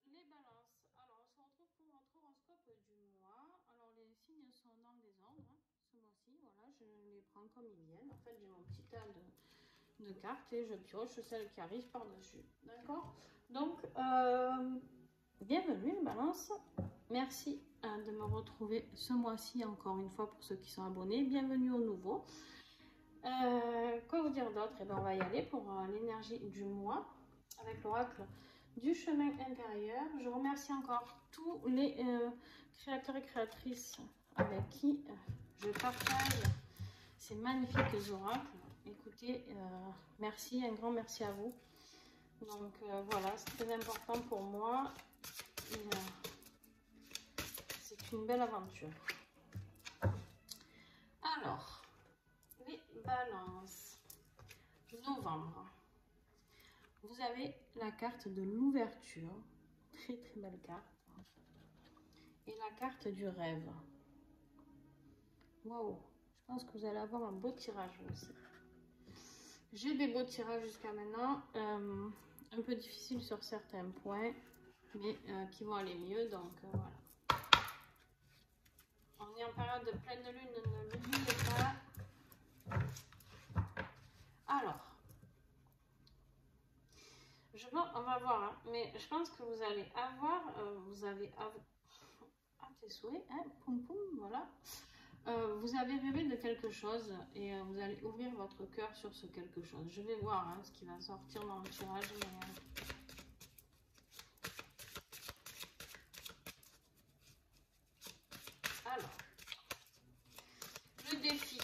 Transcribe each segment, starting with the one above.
les balances. Alors, on se retrouve pour votre horoscope du mois. Alors, les signes sont dans le désordre, hein, ce mois-ci. Voilà, je les prends comme ils viennent. En fait, j'ai mon petit tas de cartes et je pioche celles qui arrivent par-dessus. D'accord? Donc, bienvenue les balances. Merci de me retrouver ce mois-ci encore une fois pour ceux qui sont abonnés. Bienvenue aux nouveaux. Quoi vous dire d'autre? Eh ben, on va y aller pour l'énergie du mois avec l'oracle du chemin intérieur. Je remercie encore tous les créateurs et créatrices avec qui je partage ces magnifiques oracles. Écoutez, merci, un grand merci à vous. Donc voilà, c'est très important pour moi. C'est une belle aventure. Alors, les balances. Novembre. Vous avez la carte de l'ouverture. Très très belle carte. Et la carte du rêve. Waouh, je pense que vous allez avoir un beau tirage aussi. J'ai des beaux tirages jusqu'à maintenant. Un peu difficile sur certains points, mais qui vont aller mieux. Donc voilà. On est en période de pleine lune, ne l'oubliez pas. Alors, on va voir, hein, mais je pense que vous allez avoir, à tes souhaits, hein, poum poum, voilà. Vous avez rêvé de quelque chose et vous allez ouvrir votre cœur sur ce quelque chose. Je vais voir hein, ce qui va sortir dans le tirage. Alors, le défi,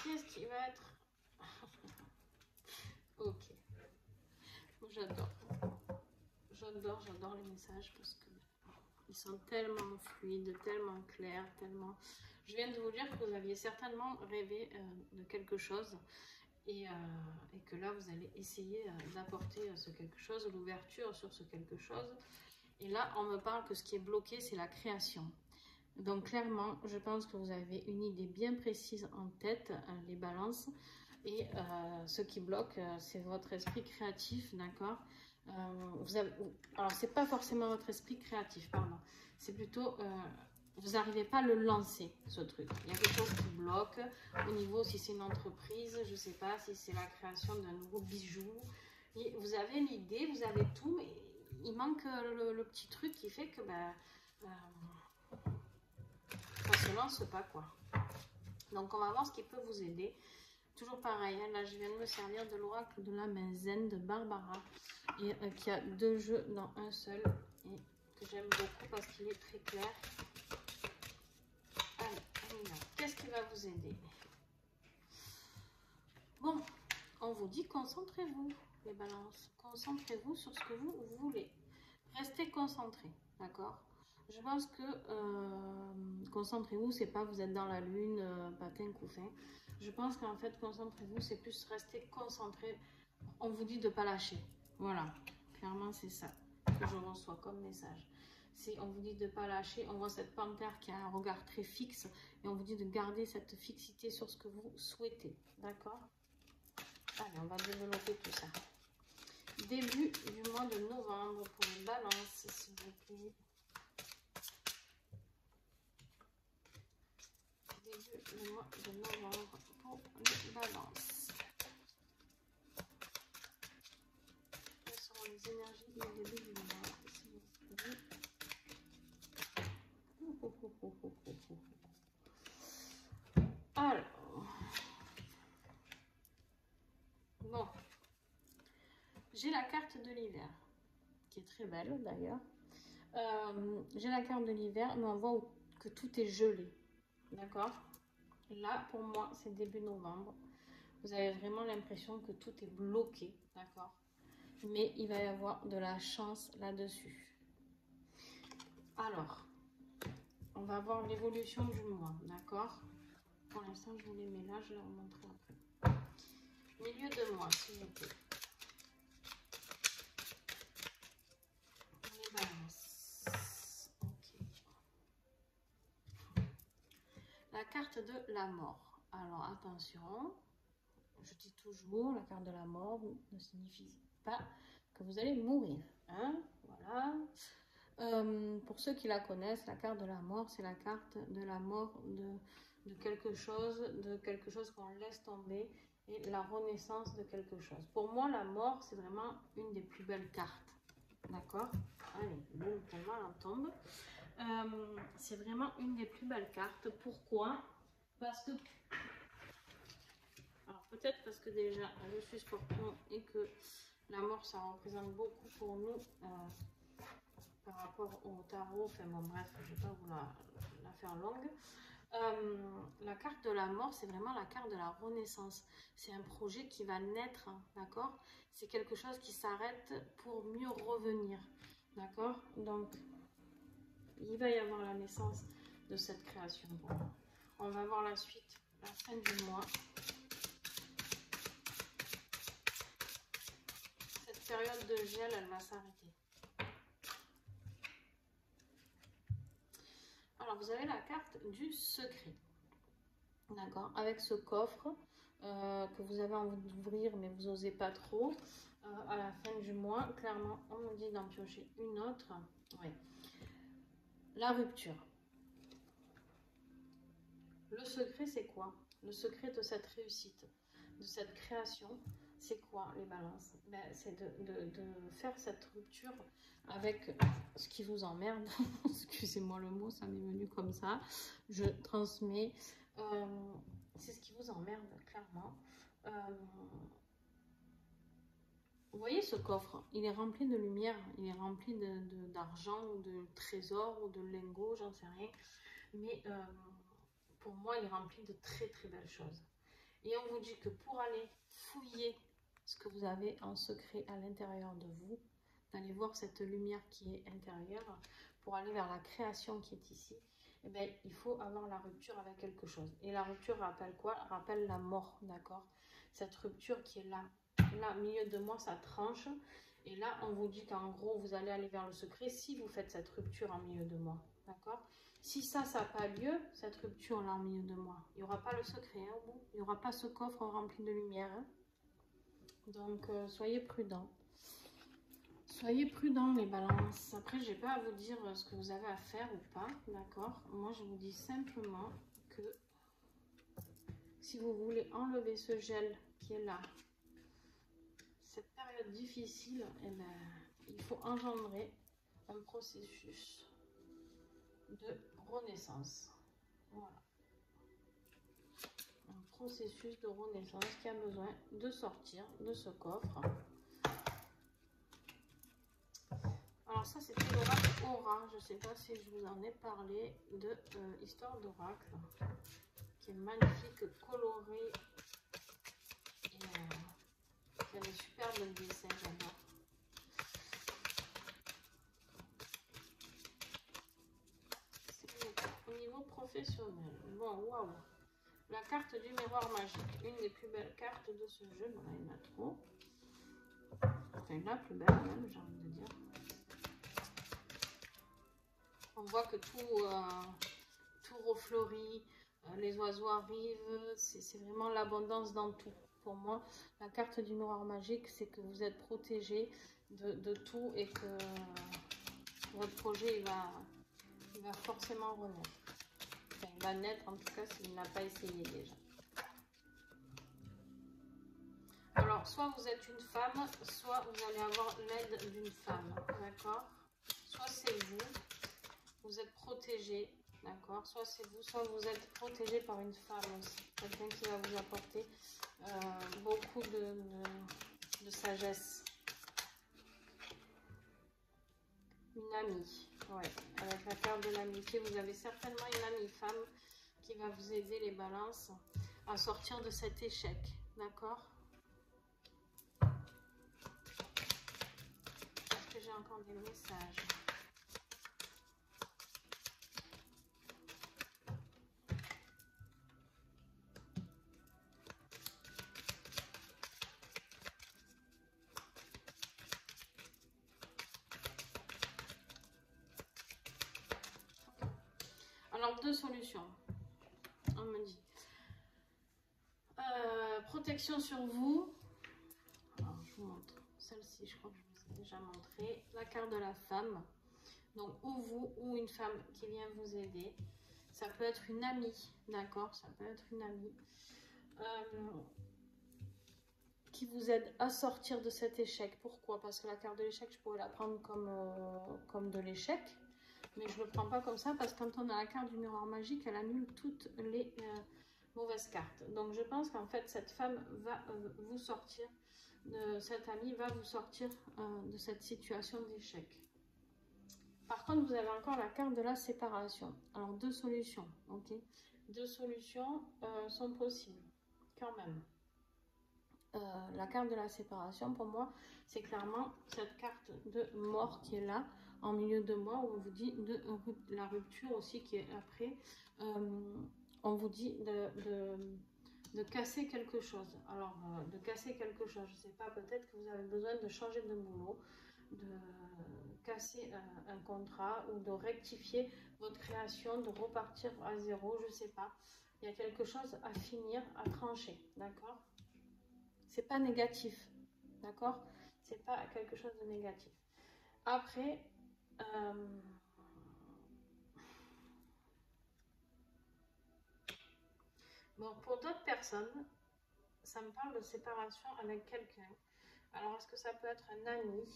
qu'est-ce qui va être... Ok, j'adore. J'adore les messages parce que ils sont tellement fluides, tellement clairs, tellement... Je viens de vous dire que vous aviez certainement rêvé de quelque chose et que là, vous allez essayer d'apporter ce quelque chose, l'ouverture sur ce quelque chose. Et là, on me parle que ce qui est bloqué, c'est la création. Donc, clairement, je pense que vous avez une idée bien précise en tête, les balances. Et ce qui bloque, c'est votre esprit créatif, d'accord? Alors, c'est pas forcément votre esprit créatif, pardon. C'est plutôt, vous n'arrivez pas à le lancer, ce truc. Il y a quelque chose qui bloque au niveau, si c'est une entreprise, je sais pas, si c'est la création d'un nouveau bijou. Et vous avez l'idée, vous avez tout, mais il manque le petit truc qui fait que ça se lance pas, quoi. Donc, on va voir ce qui peut vous aider. Toujours pareil, hein, là je viens de me servir de l'oracle de la main zen de Barbara et qui a deux jeux dans un seul et que j'aime beaucoup parce qu'il est très clair. Allez, qu'est-ce qui va vous aider? Bon, on vous dit concentrez-vous les balances, concentrez-vous sur ce que vous voulez. Restez concentrés, d'accord? Je pense que concentrez-vous, c'est pas vous êtes dans la lune, patin couffin. Je pense qu'en fait, concentrez-vous, c'est plus rester concentré. On vous dit de ne pas lâcher. Voilà, clairement, c'est ça que je reçois comme message. Si on vous dit de ne pas lâcher, on voit cette panthère qui a un regard très fixe et on vous dit de garder cette fixité sur ce que vous souhaitez. D'accord? Allez, on va développer tout ça. Début du mois de novembre pour les balances, s'il vous plaît. Début du mois de novembre pour les balances. Quelles seront les énergies du début du mois, s'il vous plaît. Alors, bon, j'ai la carte de l'hiver, qui est très belle d'ailleurs. J'ai la carte de l'hiver, mais on voit que tout est gelé, d'accord? Là, pour moi, c'est début novembre. Vous avez vraiment l'impression que tout est bloqué, d'accord? Mais il va y avoir de la chance là-dessus. Alors, on va voir l'évolution du mois, d'accord? Pour l'instant, je vous les mets là, je vais vous montrer après. Milieu de mois, s'il vous plaît. Les balances. Ok. La carte de la mort. Alors, attention. Je dis toujours, la carte de la mort ne signifie pas que vous allez mourir. Hein, voilà. Pour ceux qui la connaissent, la carte de la mort, c'est la carte de la mort de quelque chose qu'on laisse tomber et la renaissance de quelque chose. Pour moi, la mort, c'est vraiment une des plus belles cartes. D'accord? Allez, boum, pour moi, elle tombe. C'est vraiment une des plus belles cartes. Pourquoi? Parce que... Alors, peut-être parce que déjà, je suis Scorpion et que la mort, ça représente beaucoup pour nous par rapport au tarot. Enfin, bon, bref, je ne vais pas vous la faire longue. La carte de la mort, c'est vraiment la carte de la renaissance. C'est un projet qui va naître, d'accord? C'est quelque chose qui s'arrête pour mieux revenir, d'accord? Donc, il va y avoir la naissance de cette création. Bon, on va voir la suite, la fin du mois. Cette période de gel, elle va s'arrêter. Alors, vous avez la carte du secret. D'accord, avec ce coffre que vous avez envie d'ouvrir mais vous n'osez pas trop, à la fin du mois, clairement, on me dit d'en piocher une autre. Ouais. La rupture. Le secret, c'est quoi? Le secret de cette réussite, de cette création, c'est quoi les balances? Ben, c'est de faire cette rupture avec ce qui vous emmerde. Excusez-moi le mot, ça m'est venu comme ça. Je transmets... c'est ce qui vous emmerde, clairement. Vous voyez ce coffre, il est rempli de lumière, il est rempli d'argent, ou de trésors, ou de lingots, j'en sais rien. Mais pour moi, il est rempli de très très belles choses. Et on vous dit que pour aller fouiller ce que vous avez en secret à l'intérieur de vous, d'aller voir cette lumière qui est intérieure, pour aller vers la création qui est ici, eh bien, il faut avoir la rupture avec quelque chose. Et la rupture rappelle quoi? Rappelle la mort, d'accord? Cette rupture qui est là. Là, au milieu de moi, ça tranche. Et là, on vous dit qu'en gros, vous allez aller vers le secret si vous faites cette rupture en milieu de moi, d'accord? Si ça n'a pas lieu, cette rupture-là en milieu de moi, il n'y aura pas le secret, hein, au bout. Il n'y aura pas ce coffre rempli de lumière. Hein. Donc, soyez prudents. Soyez prudents les balances. Après, je n'ai pas à vous dire ce que vous avez à faire ou pas, d'accord? Moi, je vous dis simplement que si vous voulez enlever ce gel qui est là, cette période difficile, eh ben, il faut engendrer un processus de renaissance. Voilà. Un processus de renaissance qui a besoin de sortir de ce coffre. Alors ça, c'était l'oracle Aura. Je ne sais pas si je vous en ai parlé de Histoire d'oracle, qui est magnifique, coloré et qui a des superbes dessins, j'adore. Au niveau professionnel, bon, waouh, la carte du miroir magique, une des plus belles cartes de ce jeu. Bon, il y en a trop, enfin la plus belle même, j'ai envie de dire. On voit que tout refleurit, les oiseaux arrivent, c'est vraiment l'abondance dans tout. Pour moi, la carte du miroir magique, c'est que vous êtes protégé de tout et que votre projet il va forcément renaître. Enfin, il va naître en tout cas s'il n'a pas essayé déjà. Alors, soit vous êtes une femme, soit vous allez avoir l'aide d'une femme, d'accord? Soit c'est vous. Vous êtes protégé, d'accord? Soit c'est vous, soit vous êtes protégé par une femme aussi. Quelqu'un qui va vous apporter beaucoup de sagesse. Une amie, ouais. Avec la carte de l'amitié, vous avez certainement une amie femme qui va vous aider, les balances, à sortir de cet échec, d'accord? Est-ce que j'ai encore des messages? Alors, deux solutions, on me dit. Protection sur vous. Alors, je vous montre. Celle-ci, je crois que je vous ai déjà montré. La carte de la femme. Donc, ou vous, ou une femme qui vient vous aider. Ça peut être une amie, d'accord? Ça peut être une amie qui vous aide à sortir de cet échec. Pourquoi? Parce que la carte de l'échec, je pourrais la prendre comme de l'échec. Mais je ne le prends pas comme ça parce que quand on a la carte du miroir magique, elle annule toutes les mauvaises cartes. Donc, je pense qu'en fait, cette femme va vous sortir, cette amie va vous sortir de cette situation d'échec. Par contre, vous avez encore la carte de la séparation. Alors, deux solutions, ok? Deux solutions sont possibles, quand même. La carte de la séparation, pour moi, c'est clairement cette carte de mort qui est là, en milieu de moi, où on vous dit de la rupture aussi qui est après. On vous dit de casser quelque chose. Alors, de casser quelque chose, je ne sais pas, peut-être que vous avez besoin de changer de boulot, de casser un contrat ou de rectifier votre création, de repartir à zéro, je ne sais pas. Il y a quelque chose à finir, à trancher, d'accord? C'est pas négatif, d'accord? C'est pas quelque chose de négatif. Après, bon, pour d'autres personnes, ça me parle de séparation avec quelqu'un. Alors, est-ce que ça peut être un ami?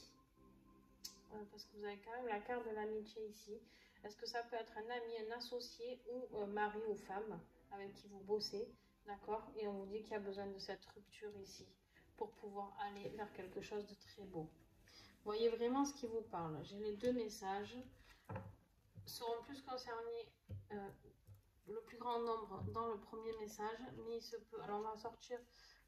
Parce que vous avez quand même la carte de l'amitié ici. Est-ce que ça peut être un ami, un associé ou mari ou femme avec qui vous bossez, d'accord? Et on vous dit qu'il y a besoin de cette rupture ici pour pouvoir aller vers quelque chose de très beau. Voyez vraiment ce qui vous parle. J'ai les deux messages. Seront plus concernés le plus grand nombre dans le premier message, mais il se peut. Alors, on va sortir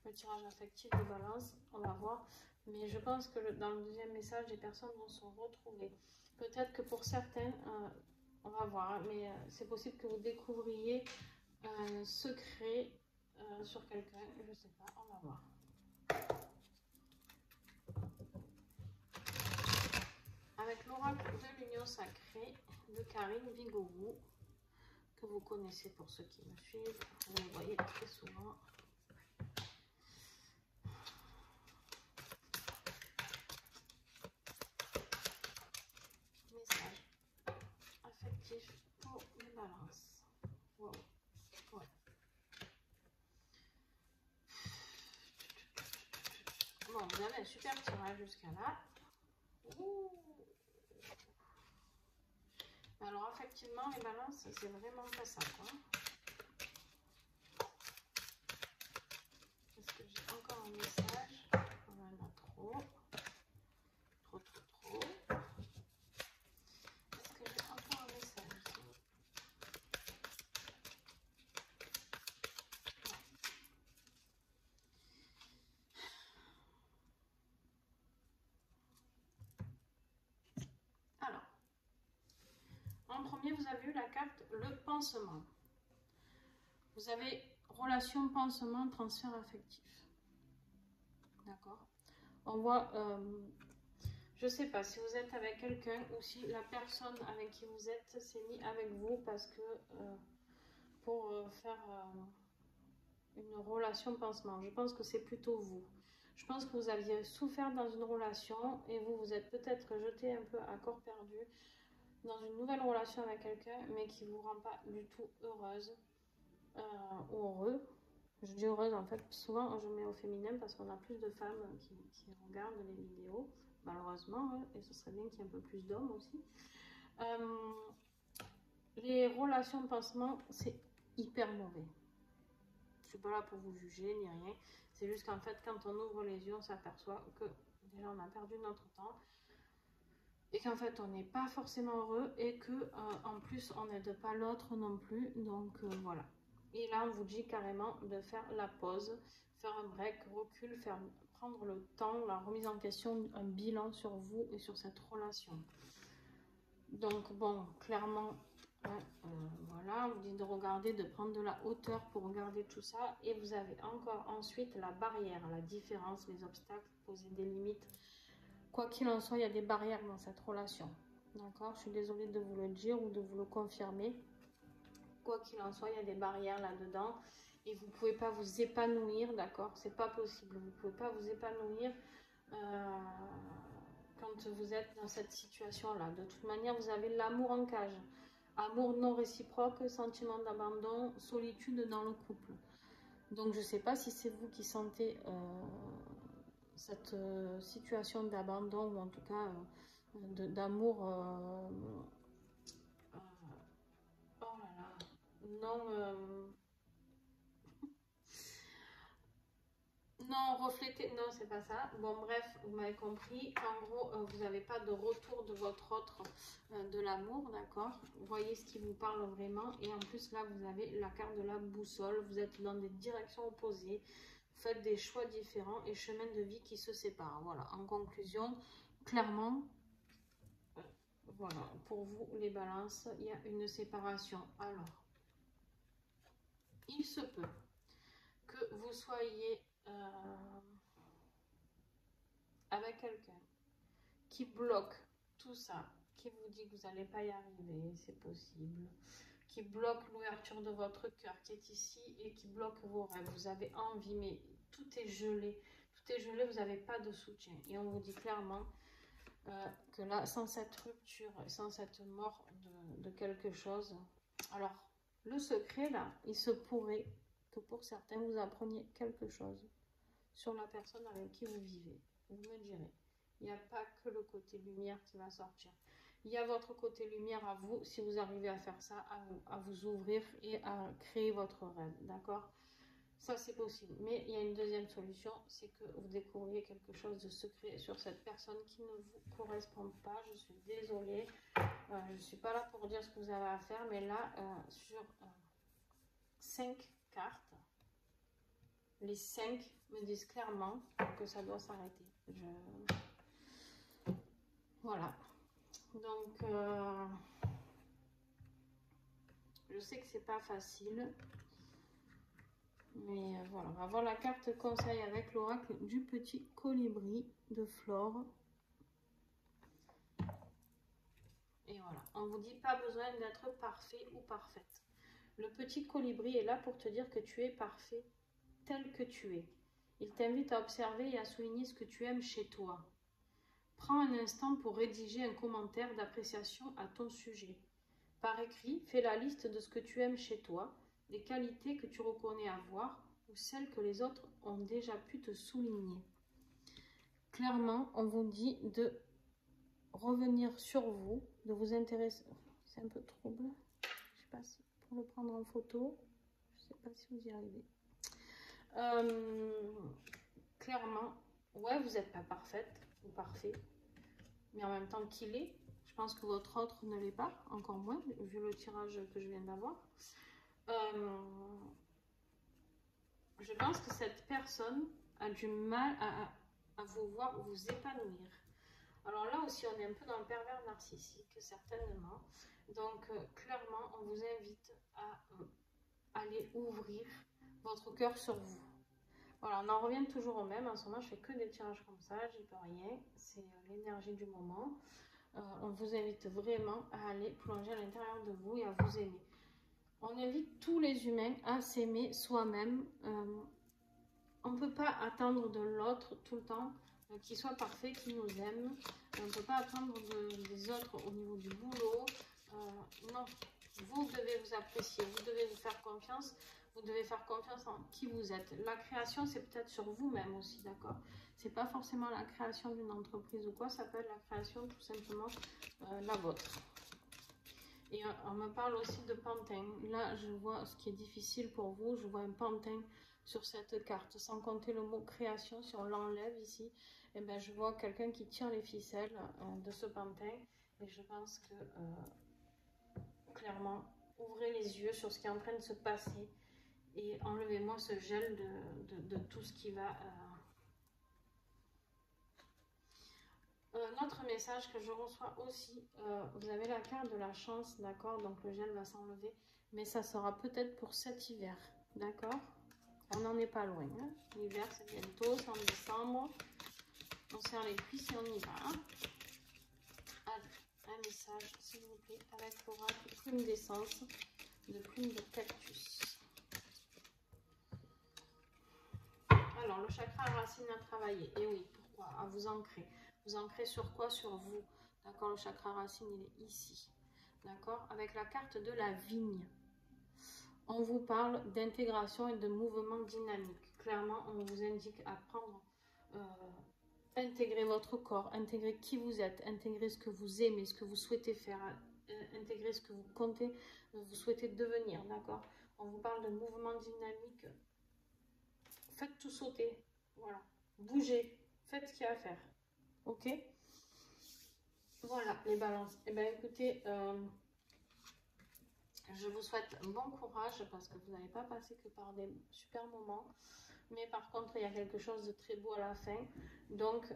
le tirage affectif de balance, on va voir. Mais je pense que dans le deuxième message, les personnes vont se retrouver. Peut-être que pour certains, on va voir, hein, mais c'est possible que vous découvriez un secret sur quelqu'un. Je sais pas, on va voir. Avec l'oracle de l'union sacrée de Karine Vigourou, que vous connaissez pour ceux qui me suivent, vous le voyez très souvent. Message affectif pour les balances. Wow. Ouais. Bon, vous avez un super tirage jusqu'à là. Ouh. Alors, effectivement, les balances, c'est vraiment pas ça, quoi. Est-ce que j'ai encore un message? On en a trop. Trop. Est-ce que j'ai encore un message? Alors, en premier, vous avez eu la carte le pansement. Vous avez relation, pansement, transfert affectif. D'accord? On voit, je sais pas si vous êtes avec quelqu'un ou si la personne avec qui vous êtes s'est mis avec vous parce que pour faire une relation pansement. Je pense que c'est plutôt vous. Je pense que vous aviez souffert dans une relation et vous vous êtes peut-être jeté un peu à corps perdu dans une nouvelle relation avec quelqu'un, mais qui ne vous rend pas du tout heureuse ou heureux. Je dis heureuse, en fait, souvent je mets au féminin parce qu'on a plus de femmes qui regardent les vidéos, malheureusement, hein, et ce serait bien qu'il y ait un peu plus d'hommes aussi. Les relations de pansement, c'est hyper mauvais. Je suis pas là pour vous juger ni rien. C'est juste qu'en fait, quand on ouvre les yeux, on s'aperçoit que déjà on a perdu notre temps et qu'en fait on n'est pas forcément heureux et que en plus on n'aide pas l'autre non plus. Donc voilà. Et là, on vous dit carrément de faire la pause, faire un break, recul, prendre le temps, la remise en question, un bilan sur vous et sur cette relation. Donc bon, clairement. Voilà, on vous dit de regarder, de prendre de la hauteur pour regarder tout ça. Et vous avez encore ensuite la barrière, la différence, les obstacles, poser des limites. Quoi qu'il en soit, il y a des barrières dans cette relation. D'accord? Je suis désolée de vous le dire ou de vous le confirmer. Quoi qu'il en soit, il y a des barrières là-dedans. Et vous ne pouvez pas vous épanouir, d'accord? C'est pas possible. Vous ne pouvez pas vous épanouir quand quand vous êtes dans cette situation-là. De toute manière, vous avez l'amour en cage. Amour non réciproque, sentiment d'abandon, solitude dans le couple. Donc, je ne sais pas si c'est vous qui sentez cette situation d'abandon ou en tout cas d'amour. Oh là là, non. Non, refléter, non, c'est pas ça. Bon, bref, vous m'avez compris. En gros, vous n'avez pas de retour de votre autre, de l'amour, d'accord? Vous voyez ce qui vous parle vraiment. Et en plus, là, vous avez la carte de la boussole. Vous êtes dans des directions opposées. Vous faites des choix différents et chemins de vie qui se séparent. Voilà, en conclusion, clairement, voilà, pour vous, les balances, il y a une séparation. Alors, il se peut que vous soyez avec quelqu'un qui bloque tout ça, qui vous dit que vous n'allez pas y arriver, c'est possible, qui bloque l'ouverture de votre cœur qui est ici et qui bloque vos rêves. Vous avez envie, mais tout est gelé, vous n'avez pas de soutien. Et on vous dit clairement que là, sans cette rupture, sans cette mort de quelque chose, alors le secret là, il se pourrait que pour certains, vous appreniez quelque chose sur la personne avec qui vous vivez. Vous me direz, il n'y a pas que le côté lumière qui va sortir. Il y a votre côté lumière à vous, si vous arrivez à faire ça, à vous ouvrir et à créer votre rêve, d'accord? Ça, c'est possible. Mais il y a une deuxième solution, c'est que vous découvriez quelque chose de secret sur cette personne qui ne vous correspond pas. Je suis désolée. Je ne suis pas là pour dire ce que vous avez à faire, mais là, sur 5 cartes, les 5 me disent clairement que ça doit s'arrêter. Voilà. Donc, je sais que c'est pas facile. Mais voilà, on va voir la carte conseil avec l'oracle du petit colibri de Flore. Et voilà, on vous dit pas besoin d'être parfait ou parfaite. Le petit colibri est là pour te dire que tu es parfait tel que tu es. Il t'invite à observer et à souligner ce que tu aimes chez toi. Prends un instant pour rédiger un commentaire d'appréciation à ton sujet. Par écrit, fais la liste de ce que tu aimes chez toi, des qualités que tu reconnais avoir ou celles que les autres ont déjà pu te souligner. Clairement, on vous dit de revenir sur vous, de vous intéresser. C'est un peu trouble. Je ne sais pas si pour le prendre en photo, je ne sais pas si vous y arrivez. Clairement, ouais, vous n'êtes pas parfaite ou parfait, mais en même temps qu'il est. Je pense que votre autre ne l'est pas, encore moins, vu le tirage que je viens d'avoir. Je pense que cette personne a du mal à vous voir vous épanouir. Alors là aussi, on est un peu dans le pervers narcissique, certainement. Donc, clairement, on vous invite à aller ouvrir votre cœur sur vous. Voilà, on en revient toujours au même. En ce moment, je fais que des tirages comme ça, j'y peux rien. C'est l'énergie du moment. On vous invite vraiment à aller plonger à l'intérieur de vous et à vous aimer. On invite tous les humains à s'aimer soi-même. On ne peut pas attendre de l'autre tout le temps qu'il soit parfait, qu'il nous aime. On ne peut pas attendre des autres au niveau du boulot. Non, vous devez vous apprécier, vous devez vous faire confiance. Vous devez faire confiance en qui vous êtes. La création, c'est peut-être sur vous-même aussi, d'accord? C'est pas forcément la création d'une entreprise ou quoi, ça peut être la création tout simplement la vôtre. Et on me parle aussi de pantin. Là, je vois ce qui est difficile pour vous. Je vois un pantin sur cette carte. Sans compter le mot création, si on l'enlève ici, eh ben, je vois quelqu'un qui tire les ficelles de ce pantin. Et je pense que, clairement, ouvrez les yeux sur ce qui est en train de se passer. Et enlevez-moi ce gel de tout ce qui va... Notre message que je reçois aussi, vous avez la carte de la chance, d'accord? Donc le gel va s'enlever, mais ça sera peut-être pour cet hiver, d'accord? On n'en est pas loin, hein? L'hiver c'est bientôt, c'est en décembre. On serre les cuisses et on y va. Hein? Allez, un message s'il vous plaît, avec l'oracle plume d'essence, de plume de cactus. Alors, le chakra racine à travailler. Et oui, pourquoi? À vous ancrer. Vous ancrez sur quoi? Sur vous. D'accord? Le chakra racine, il est ici. D'accord? Avec la carte de la vigne, on vous parle d'intégration et de mouvement dynamique. Clairement, on vous indique à prendre, intégrer votre corps, intégrer qui vous êtes, intégrer ce que vous aimez, ce que vous souhaitez faire, intégrer ce que vous comptez, vous souhaitez devenir. D'accord? On vous parle de mouvement dynamique. Faites tout sauter. Voilà. Bougez. Faites ce qu'il y a à faire. Ok? Voilà, les balances. Eh bien, écoutez, je vous souhaite bon courage parce que vous n'avez pas passé que par des super moments. Mais par contre, il y a quelque chose de très beau à la fin. Donc,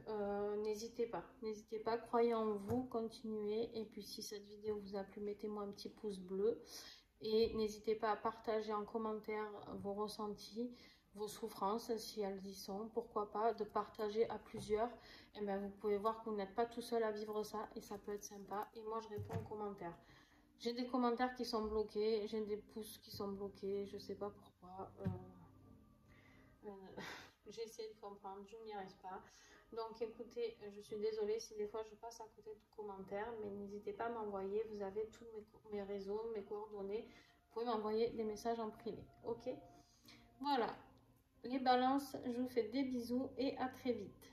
n'hésitez pas. N'hésitez pas, croyez en vous, continuez. Et puis, si cette vidéo vous a plu, mettez-moi un petit pouce bleu. Et n'hésitez pas à partager en commentaire vos ressentis, vos souffrances, si elles y sont. Pourquoi pas de partager à plusieurs. Et bien, vous pouvez voir que vous n'êtes pas tout seul à vivre ça. Et ça peut être sympa. Et moi, je réponds aux commentaires. J'ai des commentaires qui sont bloqués. J'ai des pouces qui sont bloqués. Je ne sais pas pourquoi. J'ai essayé de comprendre, je n'y arrive pas. Donc écoutez, je suis désolée si des fois je passe à côté de commentaires, mais n'hésitez pas à m'envoyer, vous avez tous mes réseaux, mes coordonnées, vous pouvez m'envoyer des messages en privé, ok? Voilà, les balances, je vous fais des bisous et à très vite.